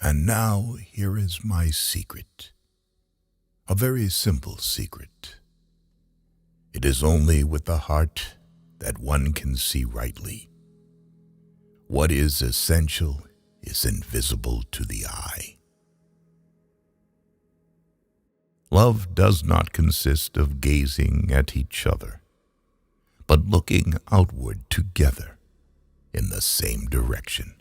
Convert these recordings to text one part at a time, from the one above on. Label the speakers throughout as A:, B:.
A: And now here is my secret, a very simple secret. It is only with the heart that one can see rightly. What is essential is invisible to the eye. Love does not consist of gazing at each other, but looking outward together in the same direction.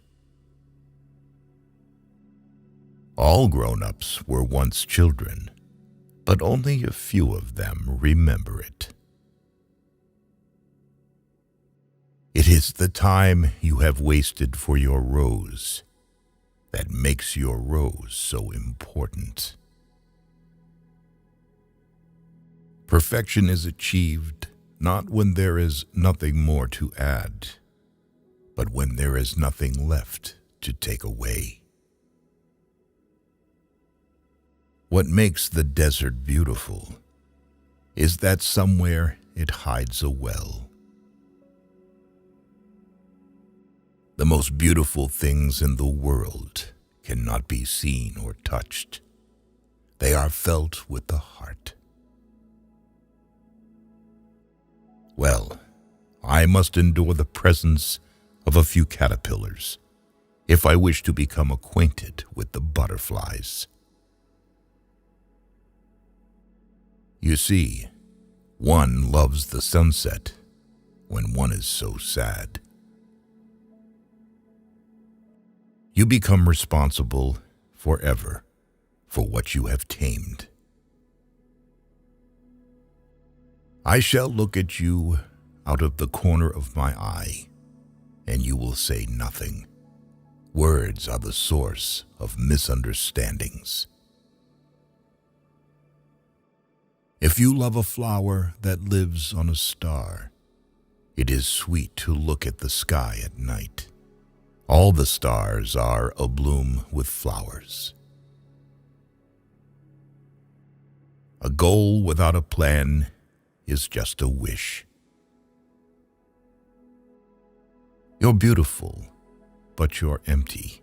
A: All grown-ups were once children, but only a few of them remember it. It is the time you have wasted for your rose that makes your rose so important. Perfection is achieved not when there is nothing more to add, but when there is nothing left to take away. What makes the desert beautiful is that somewhere it hides a well. The most beautiful things in the world cannot be seen or touched. They are felt with the heart. Well, I must endure the presence of a few caterpillars if I wish to become acquainted with the butterflies. You see, one loves the sunset when one is so sad. You become responsible forever for what you have tamed. I shall look at you out of the corner of my eye, and you will say nothing. Words are the source of misunderstandings. If you love a flower that lives on a star, it is sweet to look at the sky at night. All the stars are abloom with flowers. A goal without a plan is just a wish. You're beautiful, but you're empty.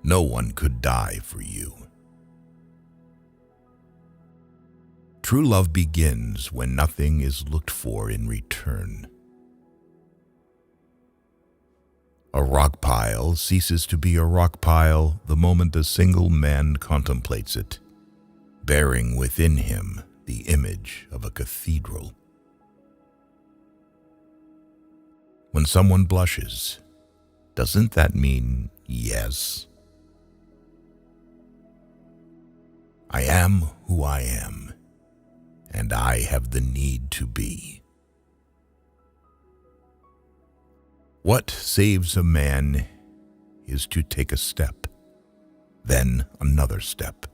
A: No one could die for you. True love begins when nothing is looked for in return. A rock pile ceases to be a rock pile the moment a single man contemplates it, bearing within him the image of a cathedral. When someone blushes, doesn't that mean yes? I am who I am, and I have the need to be. What saves a man is to take a step, then another step.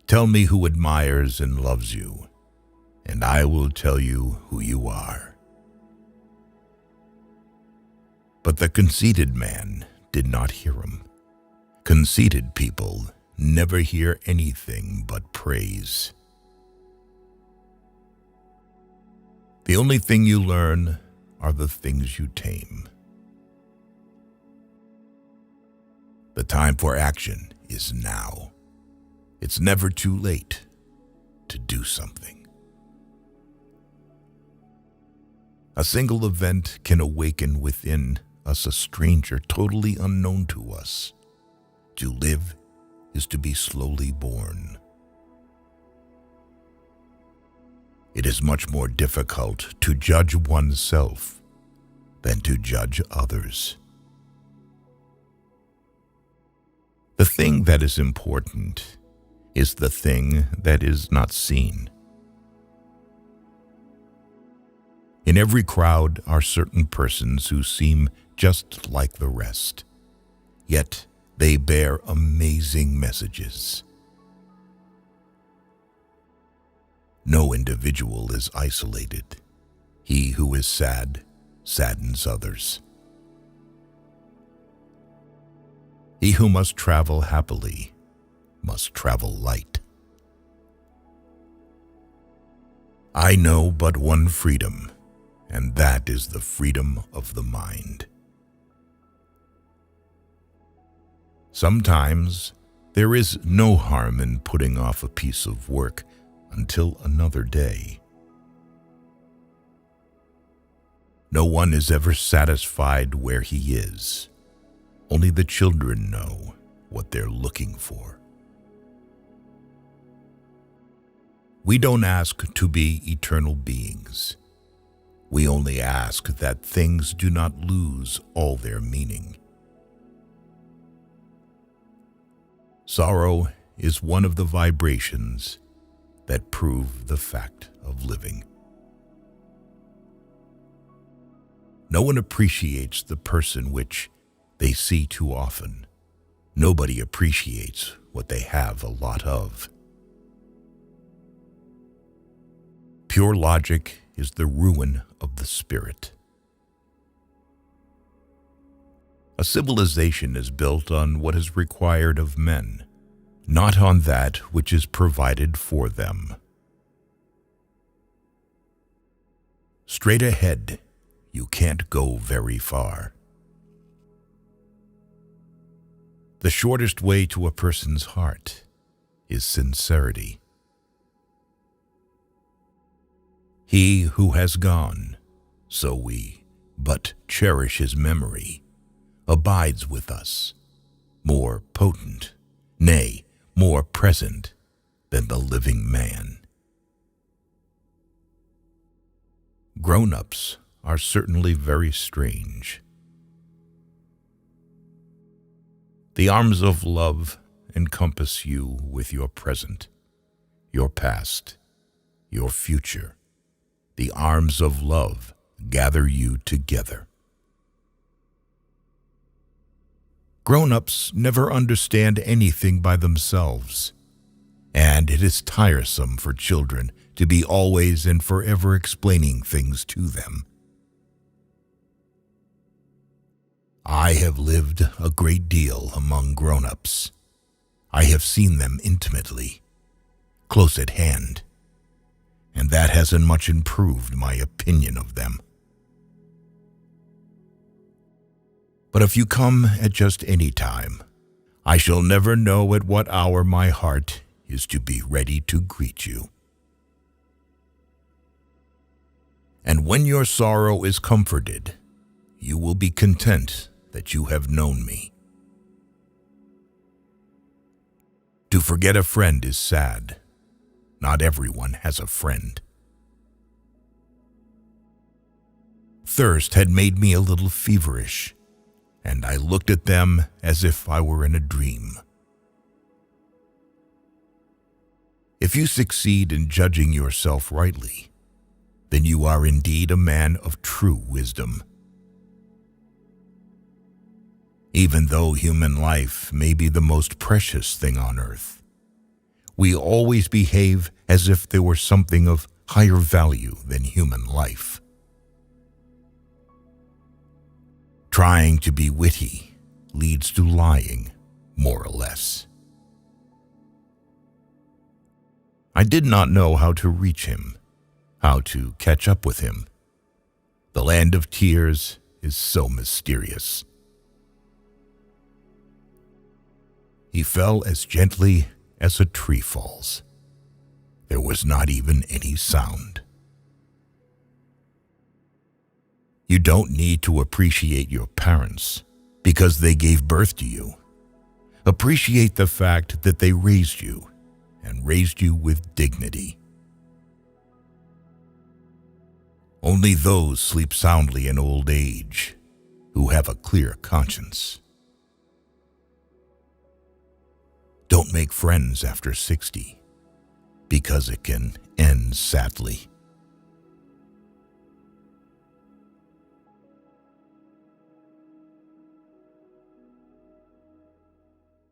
A: Tell me who admires and loves you, and I will tell you who you are. But the conceited man did not hear him. Conceited people never hear anything but praise. The only thing you learn are the things you tame. The time for action is now. It's never too late to do something. A single event can awaken within us a stranger totally unknown to us. To live is to be slowly born. It is much more difficult to judge oneself than to judge others. The thing that is important is the thing that is not seen. In every crowd are certain persons who seem just like the rest, yet they bear amazing messages. No individual is isolated. He who is sad saddens others. He who must travel happily must travel light. I know but one freedom, and that is the freedom of the mind. Sometimes there is no harm in putting off a piece of work until another day. No one is ever satisfied where he is. Only the children know what they're looking for. We don't ask to be eternal beings. We only ask that things do not lose all their meaning. Sorrow is one of the vibrations that prove the fact of living. No one appreciates the person which they see too often. Nobody appreciates what they have a lot of. Pure logic is the ruin of the spirit. A civilization is built on what is required of men, not on that which is provided for them. Straight ahead, you can't go very far. The shortest way to a person's heart is sincerity. He who has gone, so we but cherish his memory, abides with us, more potent, nay, more present than the living man. Grown-ups are certainly very strange. The arms of love encompass you with your present, your past, your future. The arms of love gather you together. Grown-ups never understand anything by themselves, and it is tiresome for children to be always and forever explaining things to them. I have lived a great deal among grown-ups. I have seen them intimately, close at hand, and that hasn't much improved my opinion of them. But if you come at just any time, I shall never know at what hour my heart is to be ready to greet you. And when your sorrow is comforted, you will be content that you have known me. To forget a friend is sad. Not everyone has a friend. Thirst had made me a little feverish, and I looked at them as if I were in a dream. If you succeed in judging yourself rightly, then you are indeed a man of true wisdom. Even though human life may be the most precious thing on earth, we always behave as if there were something of higher value than human life. Trying to be witty leads to lying, more or less. I did not know how to reach him, how to catch up with him. The land of tears is so mysterious. He fell as gently as a tree falls. There was not even any sound. You don't need to appreciate your parents because they gave birth to you. Appreciate the fact that they raised you and raised you with dignity. Only those sleep soundly in old age who have a clear conscience. Don't make friends after 60 because it can end sadly.